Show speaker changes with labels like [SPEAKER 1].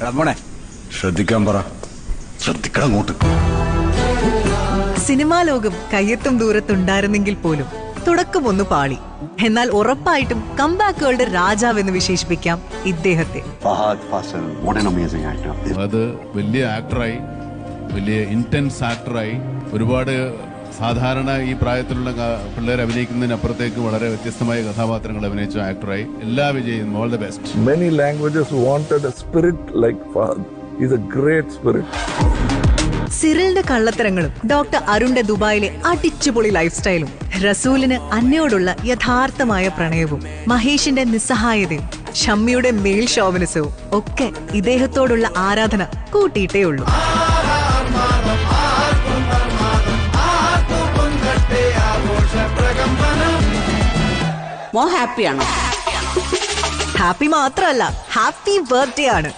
[SPEAKER 1] മോനെ ശ്രദ്ധിക്കാൻ പറ, ശ്രദ്ധിക്കണം അങ്ങോട്ട്.
[SPEAKER 2] സിനിമാ ലോകം കയ്യെത്തും ദൂരത്തുണ്ടായിരുന്നെങ്കിൽ പോലും തുടക്കമൊന്നു പാളി. എന്നാൽ ഉറപ്പായിട്ടും കംബാക്കുകളുടെ രാജാവെന്ന് വിശേഷിപ്പിക്കാം ഇദ്ദേഹത്തെ.
[SPEAKER 3] അത് വലിയ ആക്ടറായി, വലിയ ഇന്റൻസ് ആക്ടറായി, ഒരുപാട് സാധാരണ ഈ പ്രായത്തിലുള്ള പിള്ളേർ അഭിനയിക്കുന്നതിനപ്പുറത്തേക്ക് വളരെ വ്യത്യസ്തമായ കഥാപാത്രങ്ങൾ അഭിനയിച്ച ആക്ടറായി. എല്ലാ വിജയും, all the best.
[SPEAKER 4] Many languages wanted a spirit like Fahad. He's a great spirit.
[SPEAKER 2] സിറിലിന്റെ കള്ളത്തരങ്ങളും ഡോക്ടർ അരുണിന്റെ ദുബായിലെ അടിച്ചുപൊളി ലൈഫ് സ്റ്റൈലും, റസൂലിന് അന്നയോടുള്ള യഥാർത്ഥമായ പ്രണയവും, മഹേഷിന്റെ നിസ്സഹായതയും, ഷമ്മിയുടെ മെയിൽ ഷോവനിസവും ഒക്കെ ഇദ്ദേഹത്തോടുള്ള ആരാധന കൂട്ടിയിട്ടേ ഉള്ളൂ.
[SPEAKER 5] ഹാപ്പിയാണോ?
[SPEAKER 2] ഹാപ്പി മാത്രമല്ല, ഹാപ്പി ബർത്ത്ഡേ ആണ്.